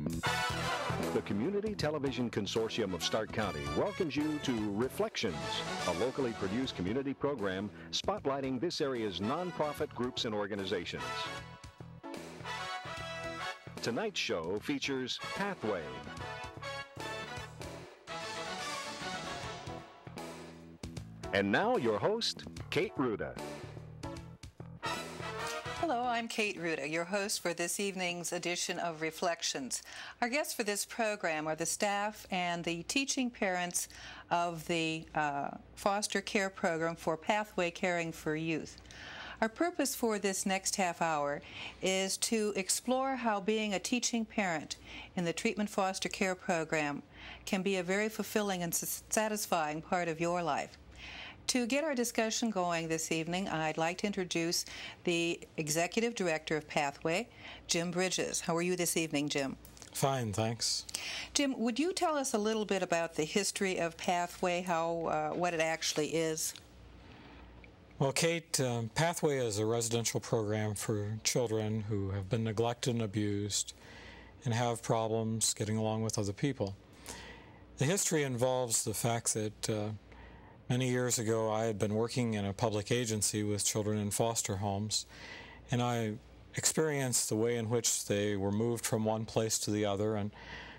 The Community Television Consortium of Stark County welcomes you to Reflections, a locally produced community program spotlighting this area's nonprofit groups and organizations. Tonight's show features Pathway. And now your host, Kate Ruda. Hello, I'm Kate Ruda, your host for this evening's edition of Reflections. Our guests for this program are the staff and the teaching parents of the foster care program for Pathway Caring for Youth. Our purpose for this next half hour is to explore how being a teaching parent in the treatment foster care program can be a very fulfilling and satisfying part of your life. To get our discussion going this evening, I'd like to introduce the Executive Director of Pathway, Jim Bridges. How are you this evening, Jim? Fine, thanks. Jim, would you tell us a little bit about the history of Pathway, what it actually is? Well, Kate, Pathway is a residential program for children who have been neglected and abused and have problems getting along with other people. The history involves the fact that many years ago, I had been working in a public agency with children in foster homes, and I experienced the way in which they were moved from one place to the other, and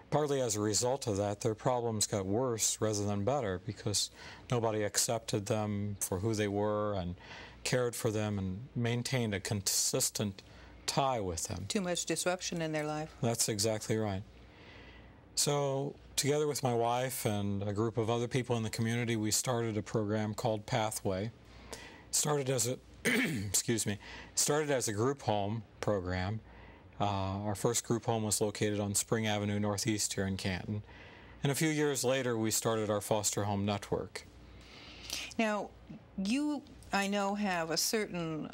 partly as a result of that, their problems got worse rather than better because nobody accepted them for who they were and cared for them and maintained a consistent tie with them. Too much disruption in their life. That's exactly right. So, together with my wife and a group of other people in the community, we started a program called Pathway. It started as a started as a group home program. Our first group home was located on Spring Avenue Northeast here in Canton. And a few years later, we started our foster home network. Now, you, I know, have a certain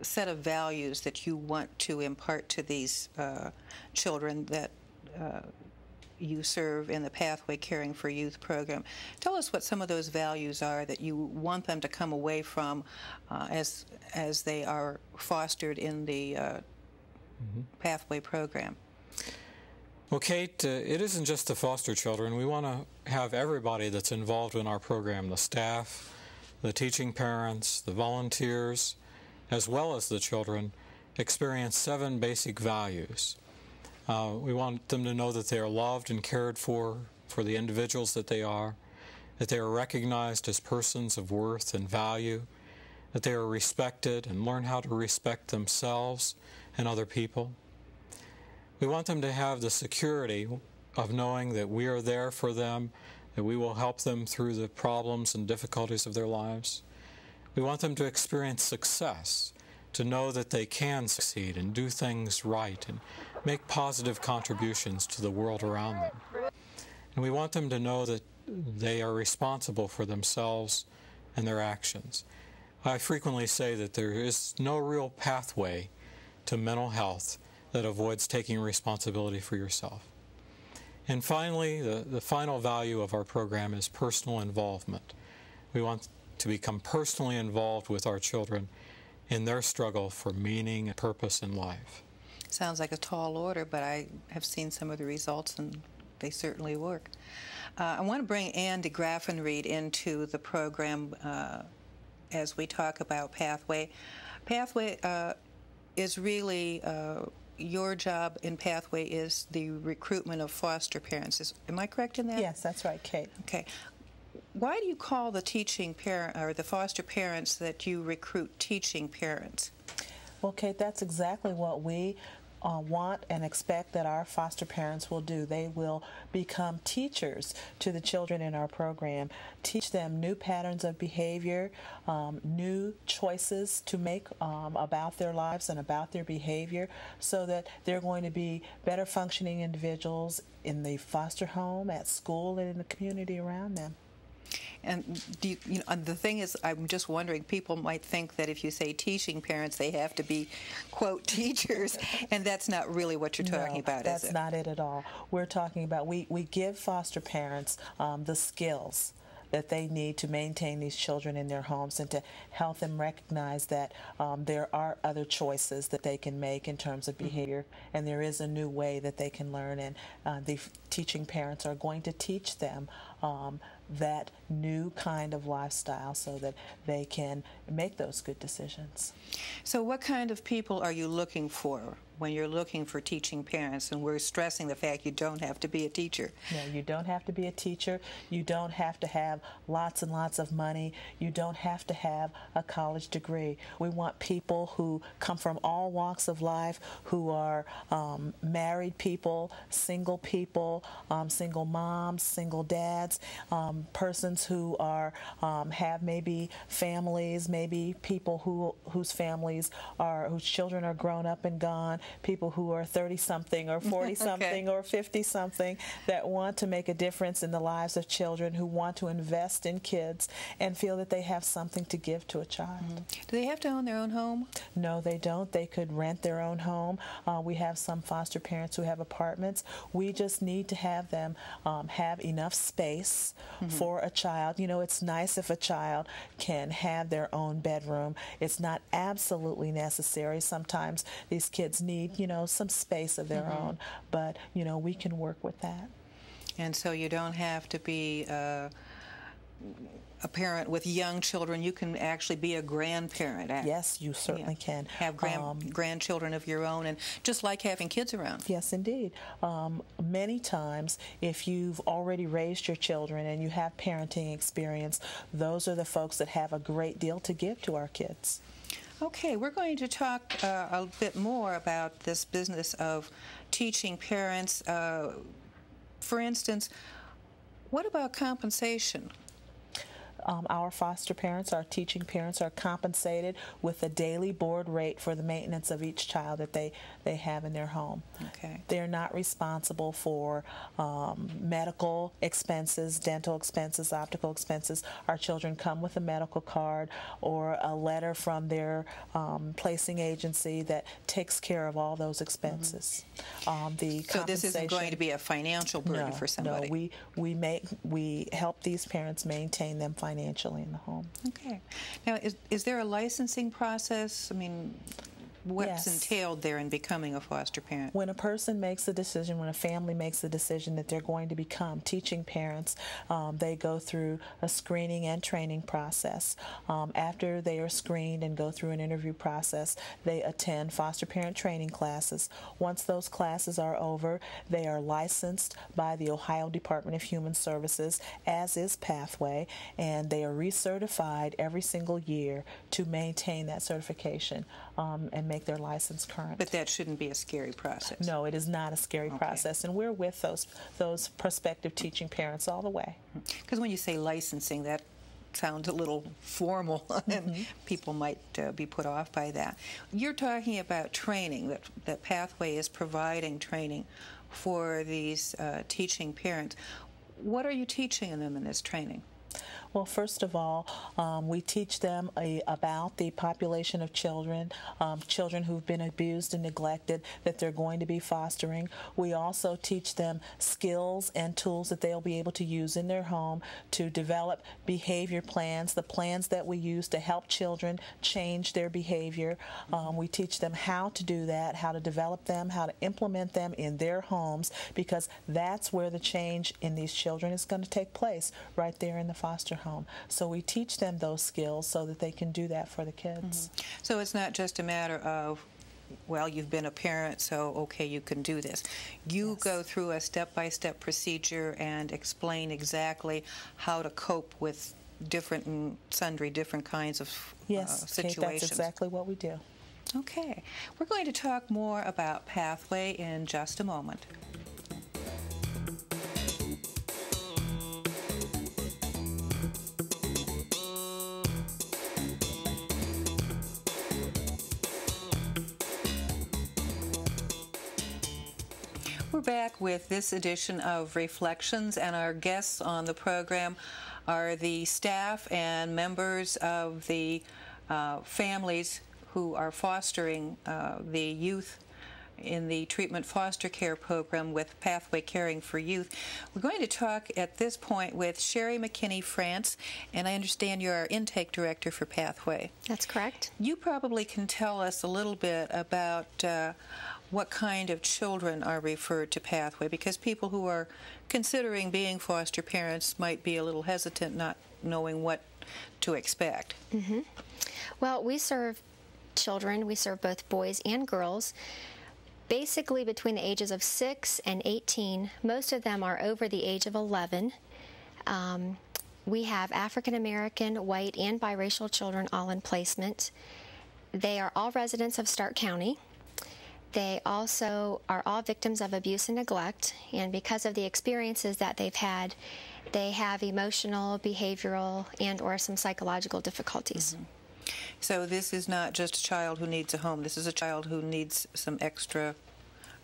set of values that you want to impart to these children that you serve in the Pathway Caring for Youth program. Tell us what some of those values are that you want them to come away from as they are fostered in the Pathway program. Well, Kate, it isn't just the foster children. We want to have everybody that's involved in our program, the staff, the teaching parents, the volunteers, as well as the children, experience 7 basic values. We want them to know that they are loved and cared for the individuals that they are recognized as persons of worth and value, that they are respected and learn how to respect themselves and other people. We want them to have the security of knowing that we are there for them, that we will help them through the problems and difficulties of their lives. We want them to experience success, to know that they can succeed and do things right and make positive contributions to the world around them. And we want them to know that they are responsible for themselves and their actions. I frequently say that there is no real pathway to mental health that avoids taking responsibility for yourself. And finally, the final value of our program is personal involvement. We want to become personally involved with our children in their struggle for meaning and purpose in life. Sounds like a tall order, but I have seen some of the results, and they certainly work. I want to bring Ann DeGraffenried into the program as we talk about Pathway. Pathway is really, your job in Pathway is the recruitment of foster parents. Am I correct in that? Yes, that's right, Kate. Okay. Why do you call the teaching parent or the foster parents that you recruit teaching parents? Well, Kate, that's exactly what we want and expect that our foster parents will do. They will become teachers to the children in our program, teach them new patterns of behavior, new choices to make about their lives and about their behavior, so that they're going to be better functioning individuals in the foster home, at school, and in the community around them. And the thing is, I'm just wondering, people might think that if you say teaching parents, they have to be, quote, teachers, and that's not really what you're talking about, is it? That's not it at all. We're talking about, we give foster parents the skills that they need to maintain these children in their homes, and to help them recognize that there are other choices that they can make in terms of behavior, and there is a new way that they can learn, and the teaching parents are going to teach them that new kind of lifestyle so that they can make those good decisions. So what kind of people are you looking for when you're looking for teaching parents? And we're stressing the fact you don't have to be a teacher. No, you don't have to be a teacher. You don't have to have lots and lots of money. You don't have to have a college degree. We want people who come from all walks of life, who are married people, single moms, single dads, persons who are have maybe families, maybe people whose children are grown up and gone, people who are 30-something or 40-something or 50-something that want to make a difference in the lives of children, who want to invest in kids and feel that they have something to give to a child. Do they have to own their own home? No, they don't. They could rent their own home. We have some foster parents who have apartments. We just need to have them have enough space for a child. You know, it's nice if a child can have their own bedroom. It's not absolutely necessary. Sometimes these kids need, you know, some space of their own, but, you know, we can work with that. And so you don't have to be a parent with young children. You can actually be a grandparent. Yes, you certainly can. Have grandchildren of your own, and just like having kids around. Yes, indeed. Many times, if you've already raised your children and you have parenting experience, those are the folks that have a great deal to give to our kids. Okay, we're going to talk a bit more about this business of teaching parents. For instance, what about compensation? Our foster parents, our teaching parents, are compensated with a daily board rate for the maintenance of each child that they have in their home. Okay. They're not responsible for medical expenses, dental expenses, optical expenses. Our children come with a medical card or a letter from their placing agency that takes care of all those expenses. So this isn't going to be a financial burden for somebody? No, we help these parents maintain them financially in the home. Okay. Now, is there a licensing process? I mean, what's entailed there in becoming a foster parent? When a person makes a decision, when a family makes a decision that they're going to become teaching parents, they go through a screening and training process. After they are screened and go through an interview process, they attend foster parent training classes. Once those classes are over, they are licensed by the Ohio Department of Human Services, as is Pathway, and they are recertified every single year to maintain that certification and make their license current. But that shouldn't be a scary process. No, it is not a scary process, and we're with those prospective teaching parents all the way. Because when you say licensing, that sounds a little formal, and people might be put off by that. You're talking about training, that Pathway is providing training for these teaching parents. What are you teaching them in this training? Well, first of all, we teach them about the population of children, children who've been abused and neglected, that they're going to be fostering. We also teach them skills and tools that they'll be able to use in their home to develop behavior plans, the plans that we use to help children change their behavior. We teach them how to do that, how to develop them, how to implement them in their homes, because that's where the change in these children is going to take place, right there in the foster home. So we teach them those skills so that they can do that for the kids. So it's not just a matter of, well, you've been a parent, so okay, you can do this. You go through a step-by-step procedure and explain exactly how to cope with different kinds of situations. Kate, that's exactly what we do. Okay. We're going to talk more about Pathway in just a moment. We're back with this edition of Reflections, and our guests on the program are the staff and members of the families who are fostering the youth in the treatment foster care program with Pathway Caring for Youth. We're going to talk at this point with Sherry McKinney-France, and I understand you're our intake director for Pathway. That's correct. You probably can tell us a little bit about what kind of children are referred to Pathway, because people who are considering being foster parents might be a little hesitant, not knowing what to expect. Mm-hmm. Well, we serve children. We serve both boys and girls, basically between the ages of 6 and 18. Most of them are over the age of 11. We have African American, white, and biracial children all in placement. They are all residents of Stark County. They also are all victims of abuse and neglect, and because of the experiences that they've had, they have emotional, behavioral, and or some psychological difficulties. Mm-hmm. So this is not just a child who needs a home. This is a child who needs some extra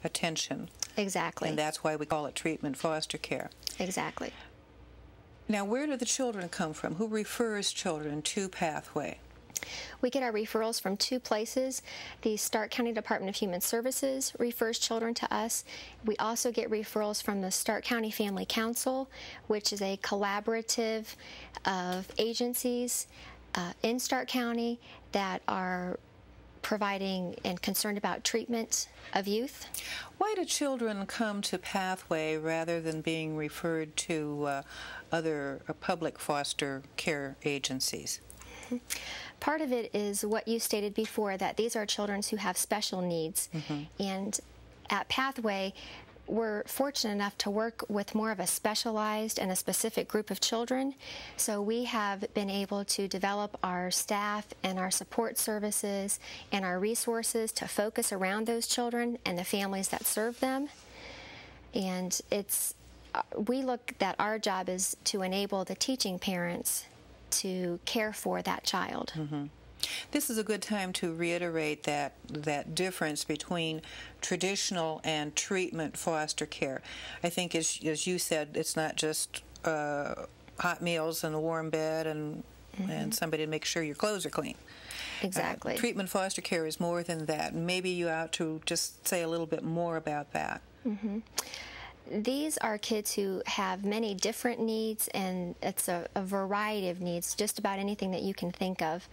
attention. Exactly. And that's why we call it treatment foster care. Exactly. Now, where do the children come from? Who refers children to Pathway? We get our referrals from two places. The Stark County Department of Human Services refers children to us. We also get referrals from the Stark County Family Council, which is a collaborative of agencies in Stark County that are providing and concerned about treatment of youth. Why do children come to Pathway rather than being referred to other public foster care agencies? Mm-hmm. Part of it is what you stated before, that these are children who have special needs. Mm-hmm. And at Pathway, we're fortunate enough to work with more of a specialized and a specific group of children. So we have been able to develop our staff and our support services and our resources to focus around those children and the families that serve them. And we look that our job is to enable the teaching parents to care for that child. Mm-hmm. This is a good time to reiterate that difference between traditional and treatment foster care. I think, as you said, it's not just hot meals and a warm bed and somebody to make sure your clothes are clean. Exactly. Treatment foster care is more than that. Maybe you ought to just say a little bit more about that. Mm-hmm. These are kids who have many different needs, and it's a variety of needs, just about anything that you can think of.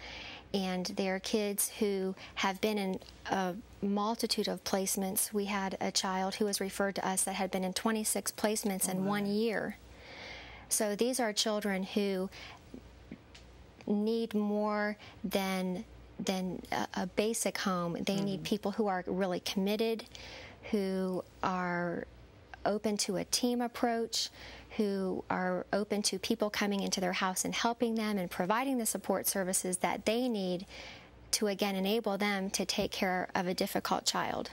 And they're kids who have been in a multitude of placements. We had a child who was referred to us that had been in 26 placements in 1 year. So these are children who need more than a basic home. They need people who are really committed, who are open to a team approach, who are open to people coming into their house and helping them and providing the support services that they need to, again, enable them to take care of a difficult child.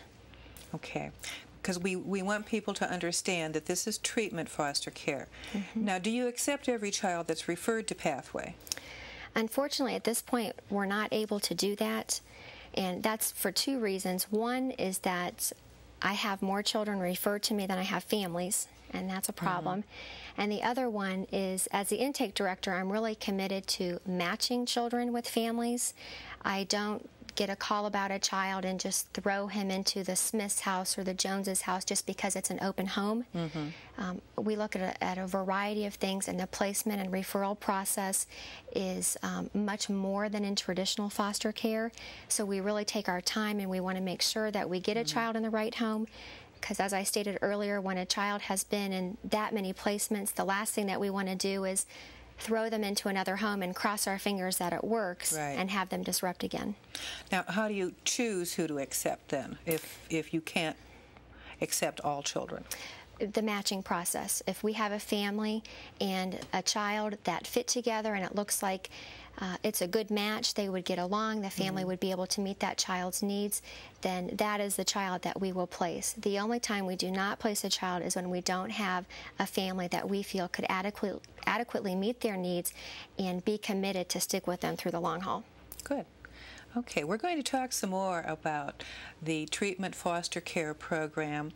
Okay. Because we want people to understand that this is treatment foster care. Mm-hmm. Now, do you accept every child that's referred to Pathway? Unfortunately, at this point, we're not able to do that, and that's for two reasons. One is that I have more children referred to me than I have families, and that's a problem. Mm-hmm. And the other one is, as the intake director, I'm really committed to matching children with families. I don't get a call about a child and just throw him into the Smith's house or the Jones's house just because it's an open home. Mm-hmm. We look at a variety of things, and the placement and referral process is much more than in traditional foster care. So we really take our time, and we want to make sure that we get a child in the right home. Because as I stated earlier, when a child has been in that many placements, the last thing that we want to do is throw them into another home and cross our fingers that it works, right, and have them disrupt again. Now, how do you choose who to accept then, if you can't accept all children? The matching process. If we have a family and a child that fit together and it looks like it's a good match, they would get along, the family would be able to meet that child's needs, then that is the child that we will place. The only time we do not place a child is when we don't have a family that we feel could adequately meet their needs and be committed to stick with them through the long haul. Good. Okay, we're going to talk some more about the treatment foster care program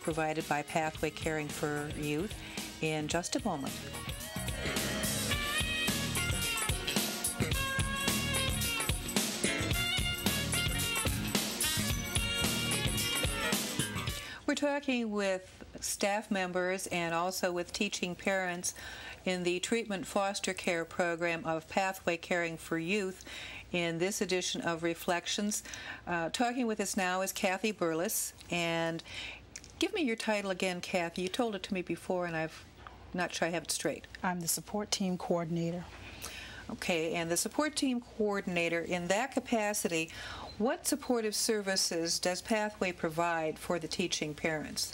provided by Pathway Caring for Youth in just a moment. We're talking with staff members and also with teaching parents in the treatment foster care program of Pathway Caring for Youth in this edition of Reflections. Talking with us now is Kathy Burles. And give me your title again, Kathy. You told it to me before, and I'm not sure I have it straight. I'm the support team coordinator. Okay, and the support team coordinator, in that capacity, what supportive services does Pathway provide for the teaching parents?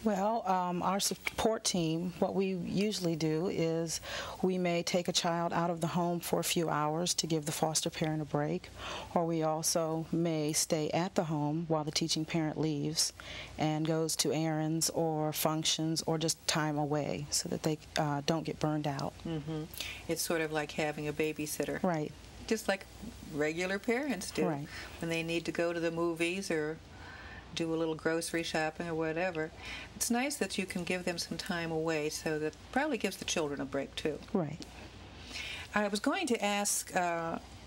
Well, our support team, what we usually do is we may take a child out of the home for a few hours to give the foster parent a break, or we also may stay at the home while the teaching parent leaves and goes to errands or functions or just time away so that they don't get burned out. Mm-hmm. It's sort of like having a babysitter. Right. Just like regular parents do. Right. When they need to go to the movies or do a little grocery shopping or whatever. It's nice that you can give them some time away, so that probably gives the children a break too. Right. I was going to ask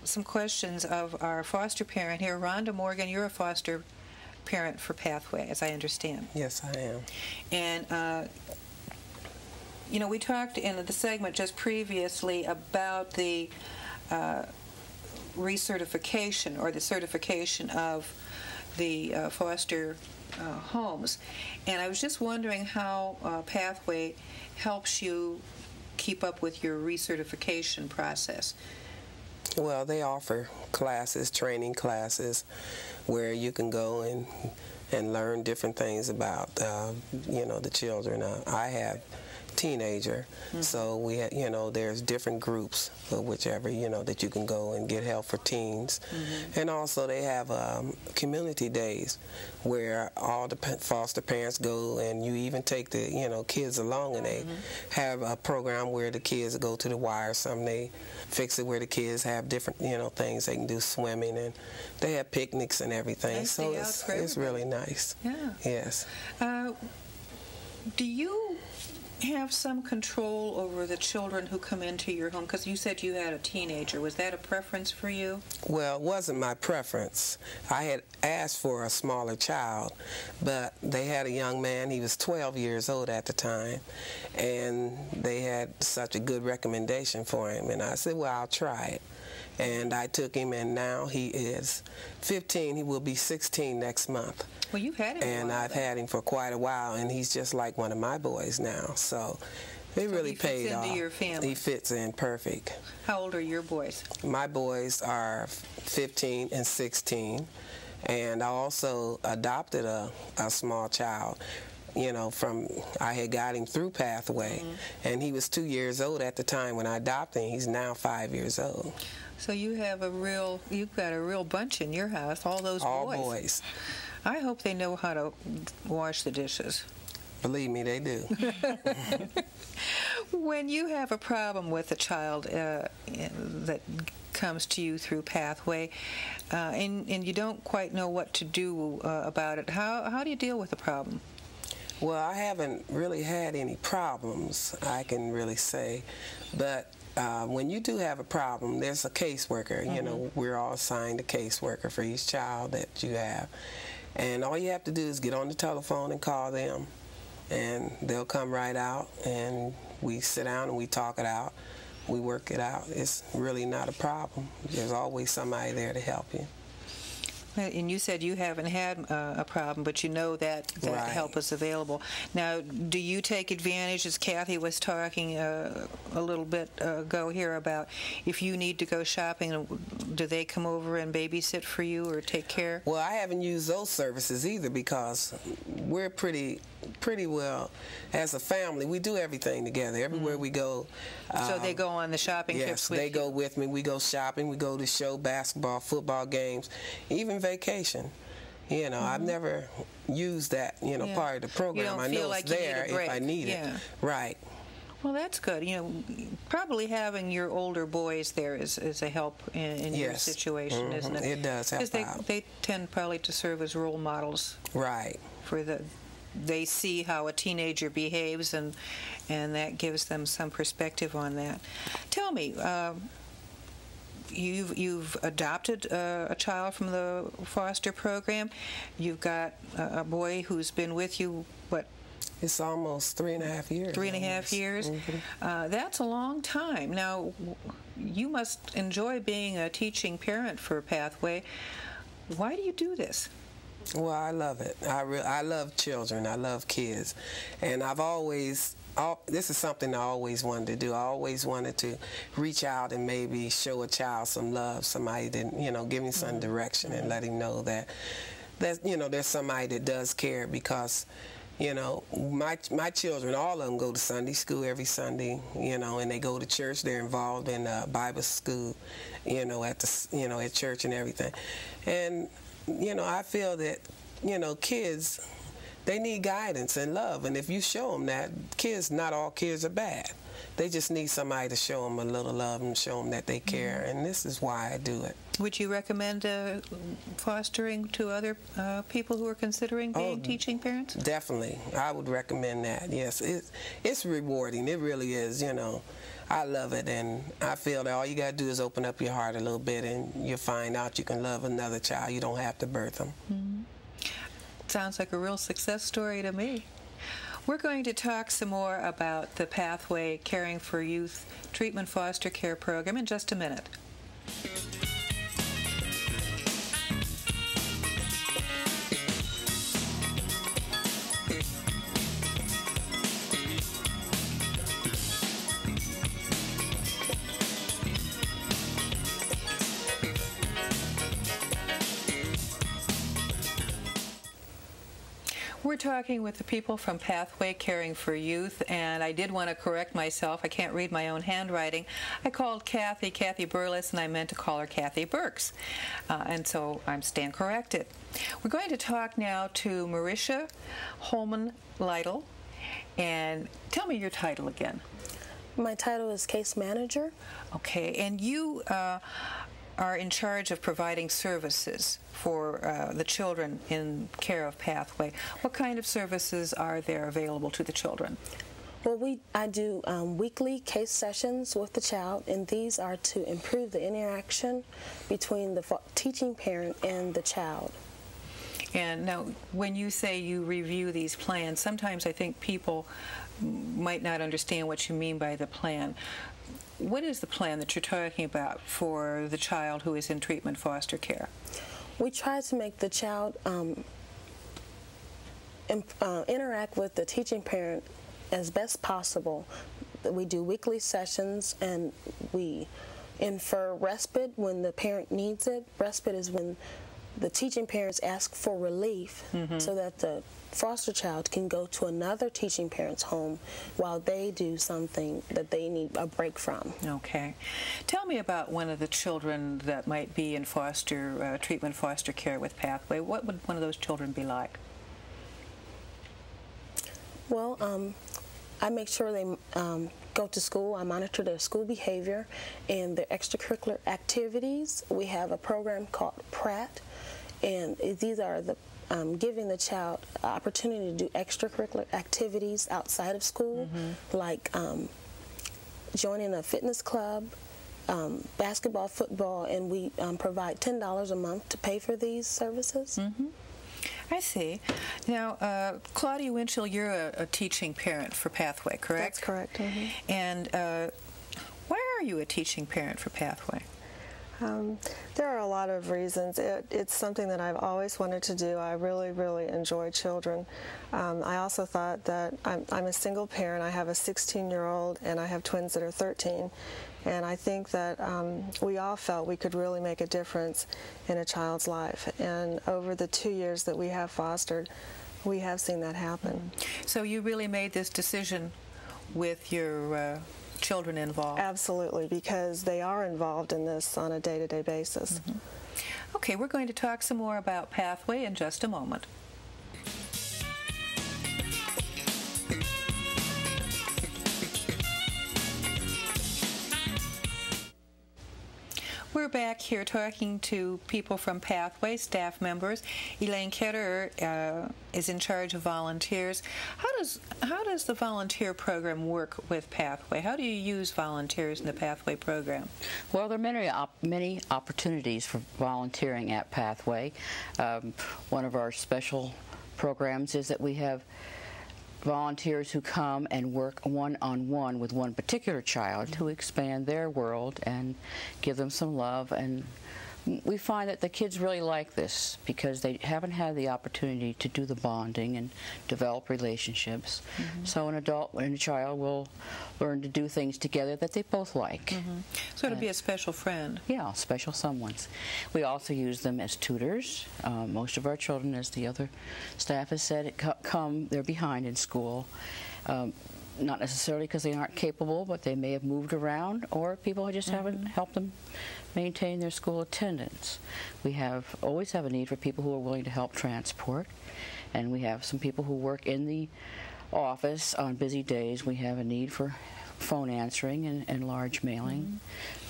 some questions of our foster parent here. Rhonda Morgan, you're a foster parent for Pathway, as I understand. Yes, I am. And you know, we talked in the segment just previously about the recertification or the certification of the foster homes. And I was just wondering how Pathway helps you keep up with your recertification process. Well, they offer classes, training classes, where you can go and learn different things about, you know, the children. I have teenager, so we have, you know, there's different groups, whichever, you know, that you can go and get help for teens. And also they have community days where all the foster parents go, and you even take the, you know, kids along, and they have a program where the kids go to the Y or something. They fix it where the kids have different, you know, things they can do, swimming, and they have picnics and everything. So it's really nice. Yeah. Yes. Do you have some control over the children who come into your home? Because you said you had a teenager. Was that a preference for you? Well, it wasn't my preference. I had asked for a smaller child, but they had a young man. He was 12 years old at the time, and they had such a good recommendation for him. And I said, well, I'll try it. And I took him, and now he is 15. He will be 16 next month. Well, you've had him and I've had him for quite a while, and he's just like one of my boys now. So it really paid off. He fits into your family. He fits in perfect. How old are your boys? My boys are 15 and 16, and I also adopted a small child. You know, I had got him through Pathway, and he was 2 years old at the time when I adopted him. He's now 5 years old. So you've got a real bunch in your house, all those boys. All boys. I hope they know how to wash the dishes. Believe me, they do. When you have a problem with a child that comes to you through Pathway, and you don't quite know what to do about it, how do you deal with the problem? Well, I haven't really had any problems, I can really say. But when you do have a problem, there's a caseworker. You know, we're all assigned a caseworker for each child that you have. And all you have to do is get on the telephone and call them, and they'll come right out, and we sit down and we talk it out. We work it out. It's really not a problem. There's always somebody there to help you. And you said you haven't had a problem, but you know that Right. help is available. Now, do you take advantage, as Kathy was talking a little bit ago here, about if you need to go shopping, do they come over and babysit for you or take care? Well, I haven't used those services either, because we're pretty well, as a family, we do everything together. Everywhere we go. So they go on the shopping trips with you? Yes, they go with me. We go shopping. We go to show, basketball, football games, even vacation. You know, I've never used that, you know, part of the program. You don't I know feel like it's you need there a break. if I need it. Right. Well, that's good. You know, probably having your older boys there is a help in your situation, isn't it? It does help out. They tend probably to serve as role models. Right. They see how a teenager behaves, and that gives them some perspective on that. Tell me, you've adopted a child from the foster program. You've got a boy who's been with you, what? It's almost 3.5 years. 3.5 years. Mm-hmm. That's a long time. Now, you must enjoy being a teaching parent for Pathway. Why do you do this? Well, I love it. I love children. I love kids, and I've always. This is something I always wanted to do. I always wanted to reach out and maybe show a child some love, somebody that, give him some direction and let him know that there's somebody that does care, because, my children, all of them go to Sunday school every Sunday, and they go to church. They're involved in Bible school, at church and everything. And, I feel that, kids, they need guidance and love, and if you show them that, not all kids are bad. They just need somebody to show them a little love and show them that they care, and this is why I do it. Would you recommend fostering to other people who are considering being teaching parents? Definitely. I would recommend that, yes. It's rewarding. It really is, I love it, and I feel that all you got to do is open up your heart a little bit, and you'll find out you can love another child. You don't have to birth them. Mm-hmm. Sounds like a real success story to me. We're going to talk some more about the Pathway Caring for Youth Treatment Foster Care Program in just a minute. We're talking with the people from Pathway Caring for Youth, and I did want to correct myself. I can't read my own handwriting. I called Kathy Burles, and I meant to call her Kathy Burks, and so I'm stand corrected. We're going to talk now to Marisha Holman-Lytle, and tell me your title again. My title is Case Manager. Okay, and you are in charge of providing services for the children in care of Pathway. What kind of services are there available to the children? Well, I do weekly case sessions with the child, and these are to improve the interaction between the teaching parent and the child. And now, when you say you review these plans, sometimes I think people might not understand what you mean by the plan. What is the plan that you're talking about for the child who is in treatment foster care? We try to make the child interact with the teaching parent as best possible. We do weekly sessions, and we infer respite when the parent needs it. Respite is when the teaching parents ask for relief, so that the foster child can go to another teaching parent's home while they do something that they need a break from. Okay. Tell me about one of the children that might be in treatment foster care with Pathway. What would one of those children be like? Well, I make sure they go to school. I monitor their school behavior and their extracurricular activities. We have a program called PRAT, and these are the giving the child opportunity to do extracurricular activities outside of school, like joining a fitness club, basketball, football, and we provide $10 a month to pay for these services. I see. Now, Claudia Winchell, you're a teaching parent for Pathway, correct? That's correct. And why are you a teaching parent for Pathway? There are a lot of reasons. It's something that I've always wanted to do. I really, really enjoy children. I also thought that I'm a single parent. I have a 16-year-old, and I have twins that are 13. And I think that we all felt we could really make a difference in a child's life. And over the 2 years that we have fostered, we have seen that happen. So you really made this decision with your children involved? Absolutely, because they are involved in this on a day-to-day basis. Okay, we're going to talk some more about Pathway in just a moment. We're We're back here talking to people from Pathway, staff members. Elaine Ketterer is in charge of volunteers. How does the volunteer program work with Pathway? How do you use volunteers in the Pathway program? Well, there are many opportunities for volunteering at Pathway. One of our special programs is that we have volunteers who come and work one-on-one with one particular child to expand their world and give them some love. And we find that the kids really like this because they haven't had the opportunity to do the bonding and develop relationships. So an adult and a child will learn to do things together that they both like. So it'll be a special friend. Yeah, special someone's. We also use them as tutors. Most of our children, as the other staff has said, they're behind in school. Not necessarily because they aren't capable, but they may have moved around, or people just haven't helped them maintain their school attendance. We always have a need for people who are willing to help transport, and we have some people who work in the office on busy days. We have a need for phone answering and large mailing.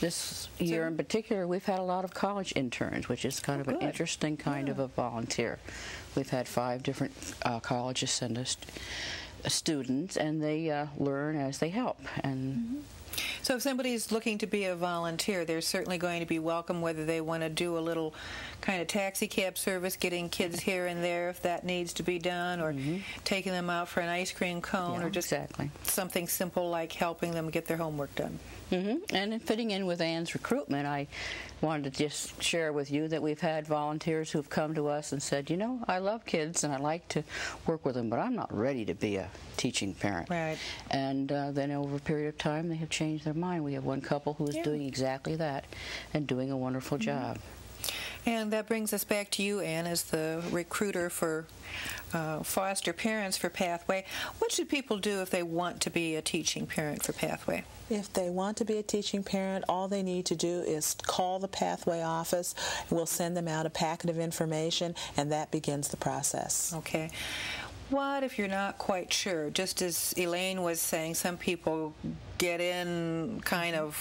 This year in particular, we've had a lot of college interns, which is kind of an interesting kind of a volunteer. We've had 5 different colleges send us students, and they learn as they help. And so if somebody's looking to be a volunteer, they're certainly going to be welcome, whether they want to do a little kind of taxi cab service, getting kids here and there if that needs to be done, or taking them out for an ice cream cone, or just something simple like helping them get their homework done. And in fitting in with Ann's recruitment, I wanted to just share with you that we've had volunteers who've come to us and said, you know, I love kids and I like to work with them, but I'm not ready to be a teaching parent. Right. And then over a period of time, they have changed their mind. We have one couple who is doing exactly that and doing a wonderful job. And that brings us back to you, Ann, as the recruiter for foster parents for Pathway. What should people do if they want to be a teaching parent for Pathway? If they want to be a teaching parent, all they need to do is call the Pathway office. We'll send them out a packet of information, and that begins the process. Okay. What if you're not quite sure? Just as Elaine was saying, some people get in kind of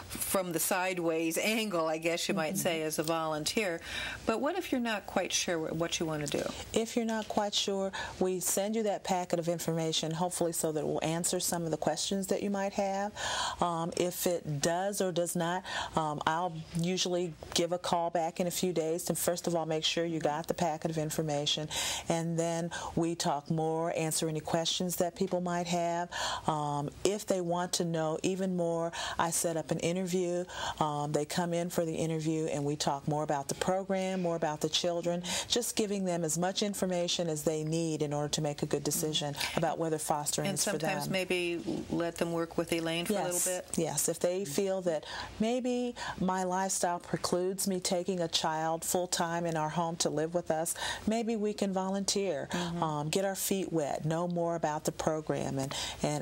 from the sideways angle, I guess you might say, as a volunteer. But what if you're not quite sure what you want to do? If you're not quite sure, we send you that packet of information, hopefully so that it will answer some of the questions that you might have. If it does or does not, I'll usually give a call back in a few days to first of all make sure you got the packet of information, and then we talk more, answer any questions that people might have. If they want to know even more, I set up an interview. They come in for the interview, and we talk more about the program, more about the children, just giving them as much information as they need in order to make a good decision about whether fostering is for them. And sometimes maybe let them work with Elaine for a little bit? Yes, if they feel that maybe my lifestyle precludes me taking a child full-time in our home to live with us, maybe we can volunteer, get our feet wet, know more about the program, and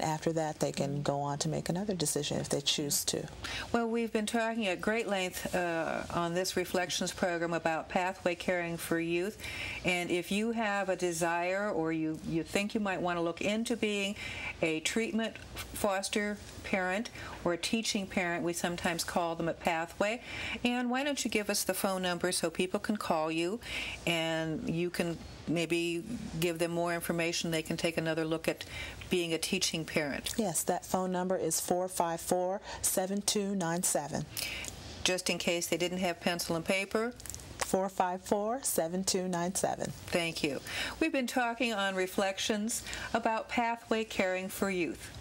after that they can go on to make another decision if they choose to. Well, we've been talking at great length on this Reflections program about Pathway Caring for Youth, and if you have a desire or you think you might want to look into being a treatment foster parent or a teaching parent, we sometimes call them at Pathway, and why don't you give us the phone number so people can call you and you can maybe give them more information. They can take another look at being a teaching parent. Yes, that phone number is 454-7297. Just in case they didn't have pencil and paper, 454-7297. Thank you. We've been talking on Reflections about Pathway Caring for Youth.